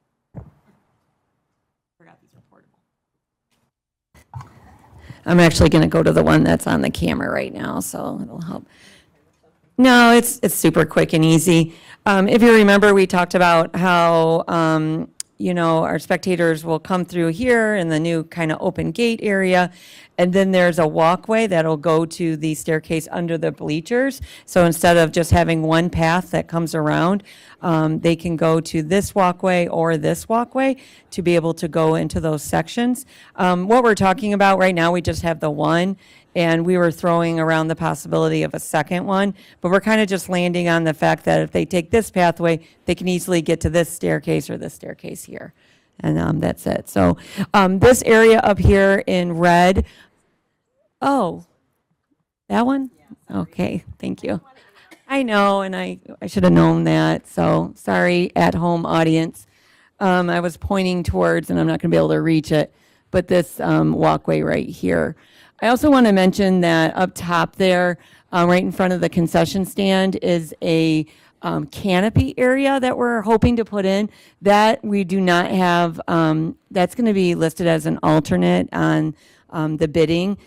Forgot these are portable. I'm actually going to go to the one that's on the camera right now, so it'll help. No, it's super quick and easy. If you remember, we talked about how, you know, our spectators will come through here in the new kind of open gate area, and then there's a walkway that'll go to the staircase under the bleachers. So instead of just having one path that comes around, they can go to this walkway or this walkway to be able to go into those sections. What we're talking about right now, we just have the one, and we were throwing around the possibility of a second one, but we're kind of just landing on the fact that if they take this pathway, they can easily get to this staircase or this staircase here. And that's it. So this area up here in red, oh, that one? Okay, thank you. I know, and I should have known that, so sorry, at-home audience. I was pointing towards, and I'm not going to be able to reach it, but this walkway right here. I also want to mention that up top there, right in front of the concession stand, is a canopy area that we're hoping to put in, that we do not have, that's going to be listed as an alternate on the bidding.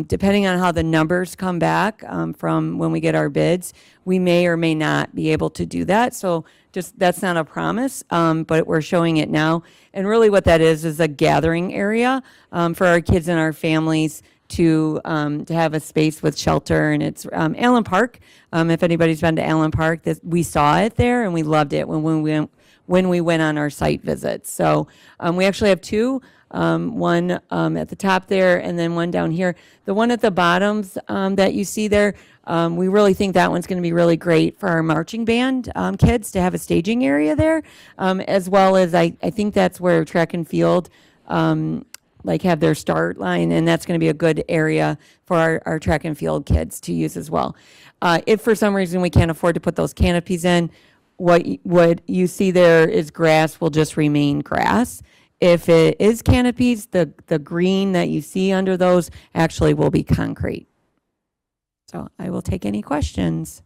Depending on how the numbers come back from when we get our bids, we may or may not be able to do that. So just, that's not a promise, but we're showing it now. And really what that is a gathering area for our kids and our families to have a space with shelter. And it's Allen Park. If anybody's been to Allen Park, we saw it there and we loved it when we went on our site visits. So we actually have two. One at the top there and then one down here. The one at the bottoms that you see there, we really think that one's going to be really great for our marching band kids to have a staging area there, as well as I think that's where track and field have their start line, and that's going to be a good area for our track and field kids to use as well. If for some reason we can't afford to put those canopies in, what you see there is grass will just remain grass. If it is canopies, the green that you see under those actually will be concrete. So I will take any questions.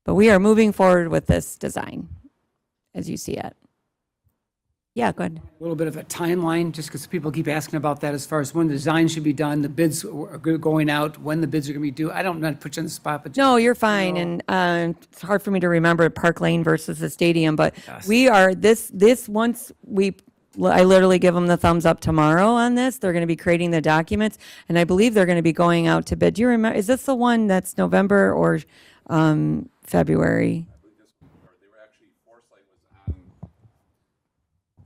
But we are moving forward with this design, as you see it. Yeah, go ahead. A little bit of a timeline, just because people keep asking about that as far as when the design should be done, the bids are going out, when the bids are going to be due. I don't want to put you on the spot, but. No, you're fine. And it's hard for me to remember Park Lane versus the stadium, but we are, this once I literally give them the thumbs up tomorrow on this. They're going to be creating the documents, and I believe they're going to be going out to bid. Do you remember, is this the one that's November or February?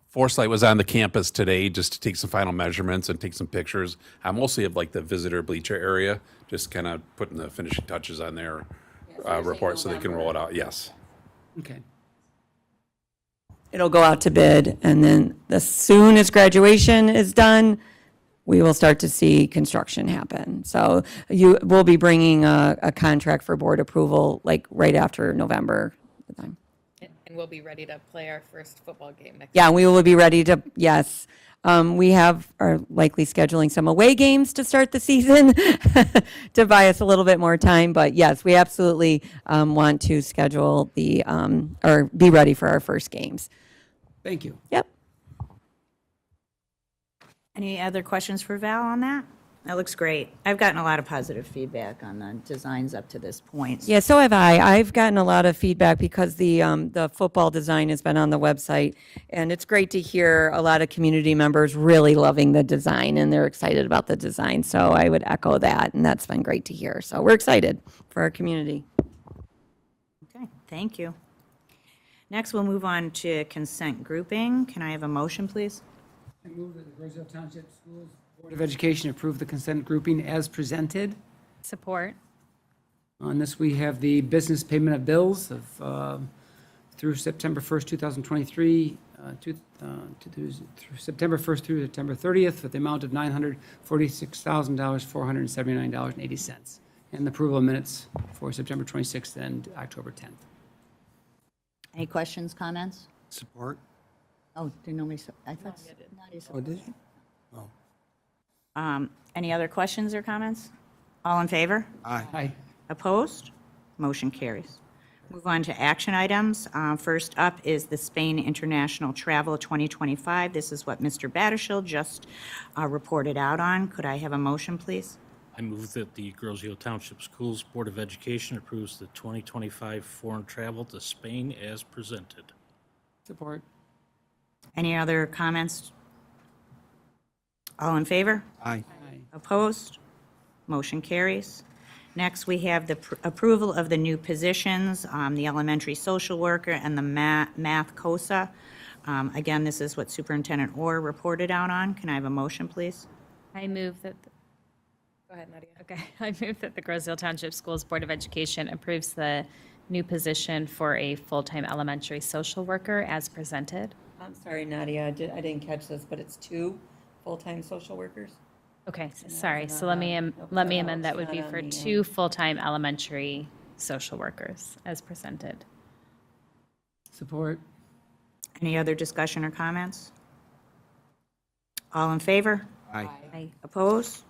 Foresight was on the campus today just to take some final measurements and take some pictures. Mostly of like the visitor bleacher area, just kind of putting the finishing touches on their report so they can roll it out. Yes. Okay. It'll go out to bid, and then as soon as graduation is done, we will start to see construction happen. So we'll be bringing a contract for board approval like right after November time. And we'll be ready to play our first football game next. Yeah, we will be ready to, yes. We are likely scheduling some away games to start the season to buy us a little bit more time. But yes, we absolutely want to schedule or be ready for our first games. Thank you. Yep. Any other questions for Val on that? That looks great. I've gotten a lot of positive feedback on the designs up to this point. Yeah, so have I. I've gotten a lot of feedback because the football design has been on the website, and it's great to hear a lot of community members really loving the design, and they're excited about the design. So I would echo that, and that's been great to hear. So we're excited for our community. Okay, thank you. Next, we'll move on to consent grouping. Can I have a motion, please? I move that the Roseville Township Schools Board of Education approve the consent grouping as presented. Support. On this, we have the business payment of bills of through September 1st, 2023, through September 1st through September 30th, with the amount of $946,000, $479.80, and the approval of minutes for September 26th and October 10th. Any questions, comments? Support? Oh, did nobody, I thought. Oh, did you? Any other questions or comments? All in favor? Aye. Aye. Opposed? Motion carries. Move on to action items. First up is the Spain International Travel 2025. This is what Mr. Battershall just reported out on. Could I have a motion, please? I move that the Grosse-Ile Township Schools Board of Education approves the 2025 foreign travel to Spain as presented. Support. Any other comments? All in favor? Aye. Opposed? Motion carries. Next, we have the approval of the new positions, the elementary social worker and the math COSA. Again, this is what Superintendent Orr reported out on. Can I have a motion, please? I move that. Go ahead, Nadia. Okay. I move that the Grosse-Ile Township Schools Board of Education approves the new position for a full-time elementary social worker as presented. I'm sorry, Nadia, I didn't catch this, but it's 2 full-time social workers? Okay, sorry. So let me amend that would be for 2 full-time elementary social workers as presented. Support. Any other discussion or comments? All in favor? Aye. Aye. Opposed?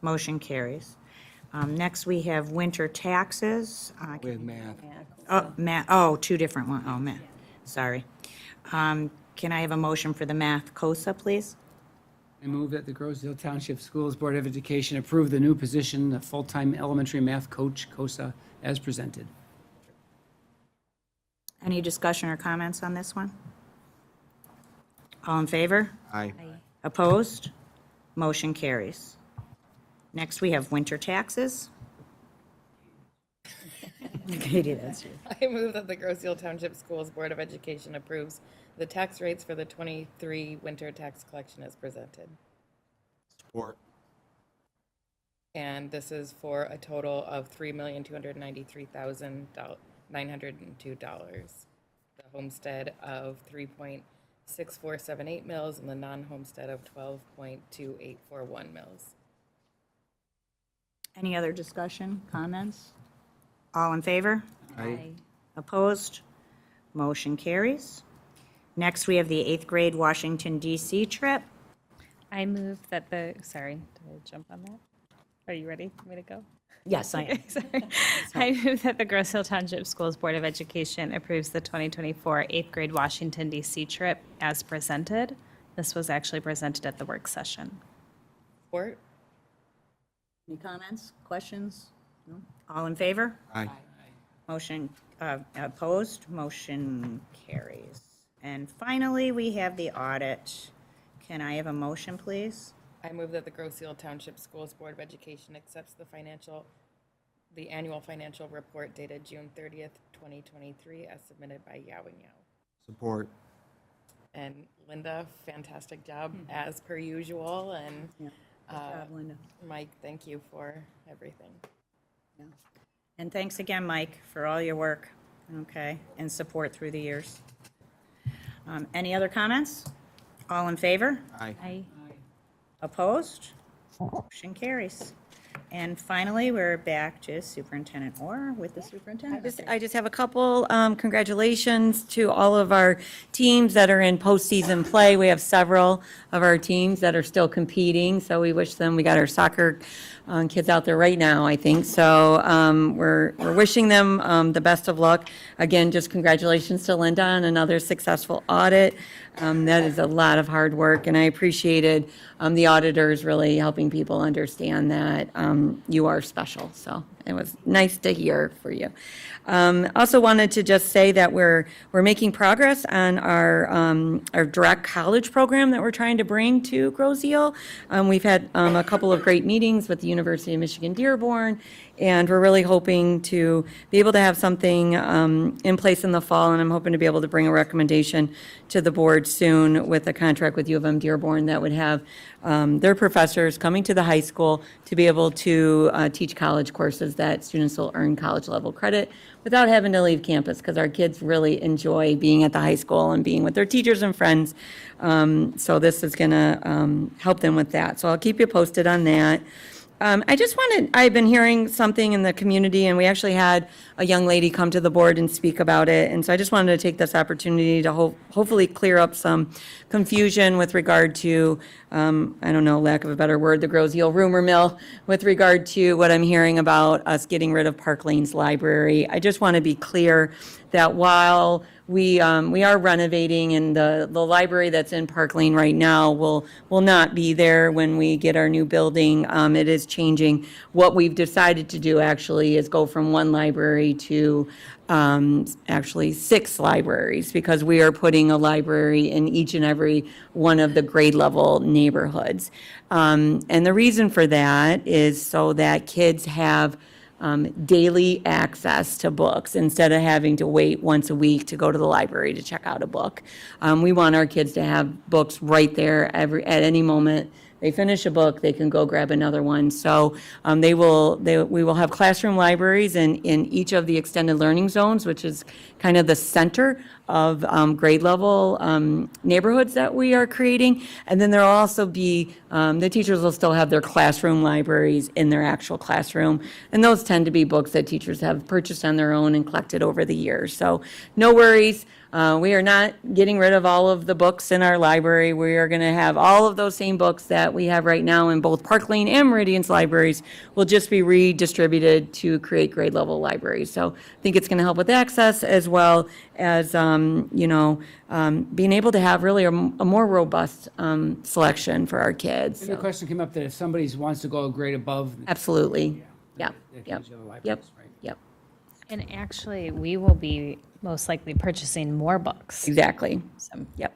Motion carries. Next, we have winter taxes. We have math. Two different ones. Oh, math, sorry. Can I have a motion for the math COSA, please? I move that the Groseal Township Schools Board of Education approve the new position of full-time elementary math coach, COSA, as presented. Any discussion or comments on this one? All in favor? Aye. Opposed? Motion carries. Next, we have winter taxes. Katie, that's you. I move that the Groseal Township Schools Board of Education approves the tax rates for the 23 winter tax collection as presented. Support. And this is for a total of $3,293,902. The homestead of 3.6478 mils and the non-homestead of 12.2841 mils. Any other discussion, comments? All in favor? Aye. Opposed? Motion carries. Next, we have the 8th grade Washington DC trip. I move that sorry, did I jump on that? Are you ready for me to go? Yes, I am. Sorry. I move that the Groseal Township Schools Board of Education approves the 2024 8th grade Washington DC trip as presented. This was actually presented at the work session. Support? Any comments, questions? No? All in favor? Aye. Motion, opposed? Motion carries. And finally, we have the audit. Can I have a motion, please? I move that the Groseal Township Schools Board of Education accepts the annual financial report dated June 30th, 2023, as submitted by Yao and Yao. Support. And Linda, fantastic job as per usual. And Linda. Mike, thank you for everything. And thanks again, Mike, for all your work, okay, and support through the years. Any other comments? All in favor? Aye. Opposed? Motion carries. And finally, we're back to Superintendent Orr with the superintendent. I just have a couple congratulations to all of our teams that are in postseason play. We have several of our teams that are still competing, so we wish them, we got our soccer kids out there right now, I think. So we're wishing them the best of luck. Again, just congratulations to Linda on another successful audit. That is a lot of hard work, and I appreciated the auditors really helping people understand that you are special. So it was nice to hear for you. Also wanted to just say that we're making progress on our direct college program that we're trying to bring to Groseal. We've had a couple of great meetings with the University of Michigan Dearborn, and we're really hoping to be able to have something in place in the fall, and I'm hoping to be able to bring a recommendation to the board soon with a contract with U of M Dearborn that would have their professors coming to the high school to be able to teach college courses that students will earn college level credit without having to leave campus, because our kids really enjoy being at the high school and being with their teachers and friends. So this is going to help them with that. So I'll keep you posted on that. I've been hearing something in the community, and we actually had a young lady come to the board and speak about it. And so I just wanted to take this opportunity to hopefully clear up some confusion with regard to, I don't know, lack of a better word, the Groseal rumor mill, with regard to what I'm hearing about us getting rid of Park Lane's library. I just want to be clear that while we are renovating, and the library that's in Park Lane right now will not be there when we get our new building. It is changing. What we've decided to do actually is go from one library to actually 6 libraries, because we are putting a library in each and every one of the grade level neighborhoods. And the reason for that is so that kids have daily access to books instead of having to wait once a week to go to the library to check out a book. We want our kids to have books right there at any moment. They finish a book, they can go grab another one. So we will have classroom libraries in each of the extended learning zones, which is kind of the center of grade level neighborhoods that we are creating. And then there'll also be, the teachers will still have their classroom libraries in their actual classroom. And those tend to be books that teachers have purchased on their own and collected over the years. So no worries. We are not getting rid of all of the books in our library. We are going to have all of those same books that we have right now in both Park Lane and Meridian's libraries will just be redistributed to create grade level libraries. So I think it's going to help with access as well as, being able to have really a more robust selection for our kids. And the So, question came up that if somebody wants to go a grade above. absolutely. Yep, they can yep, use the other yep, libraries, right? yep. And actually, we will be most likely purchasing more books. Exactly. So Yep,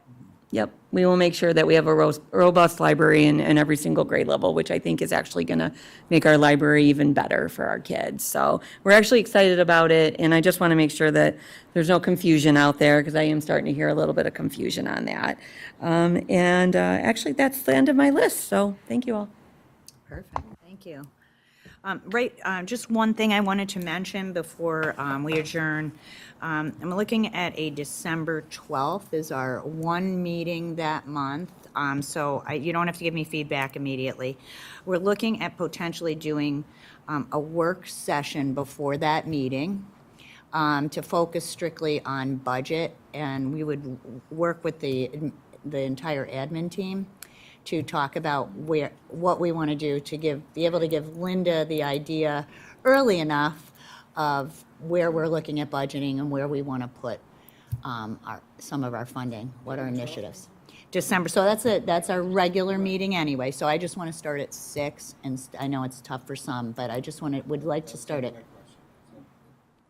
yep. We will make sure that we have a robust library in every single grade level, which I think is actually going to make our library even better for our kids. So we're actually excited about it, and I just want to make sure that there's no confusion out there, because I am starting to hear a little bit of confusion on that. Actually, that's the end of my list, so thank you all. Perfect, thank you. Just one thing I wanted to mention before we adjourn. I'm looking at a December 12th is our one meeting that month, so you don't have to give me feedback immediately. We're looking at potentially doing a work session before that meeting to focus strictly on budget, and we would work with the entire admin team to talk about what we want to do to be able to give Linda the idea early enough of where we're looking at budgeting and where we want to put some of our funding, what our initiatives. December, so that's our regular meeting anyway, so I just want to start at 6, and I know it's tough for some, but I just would like to start it.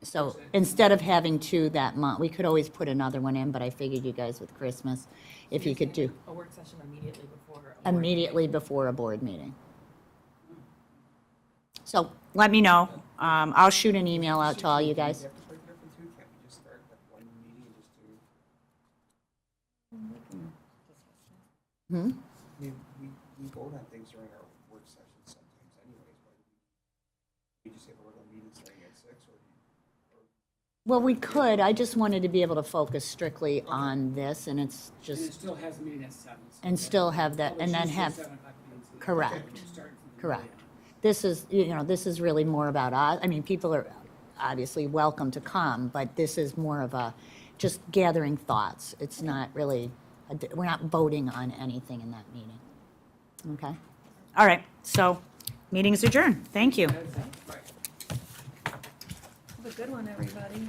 So instead of having 2 that month, we could always put another one in, but I figured you guys with Christmas, if you could do A work session immediately before a board meeting. So let me know. I'll shoot an email out to all you guys. Hmm? We vote on things during our work sessions sometimes anyways, but we just have a regular meeting starting at 6 or? Well, we could. I just wanted to be able to focus strictly on this, and it's And it just, still has a meeting at 7. and still have that, and then have, correct, correct. This is, this is really more about us. I mean, people are obviously welcome to come, but this is more of a, just gathering thoughts. It's not really, we're not voting on anything in that meeting. Okay? All right, so, meeting's adjourned. Thank you. Have a good one, everybody.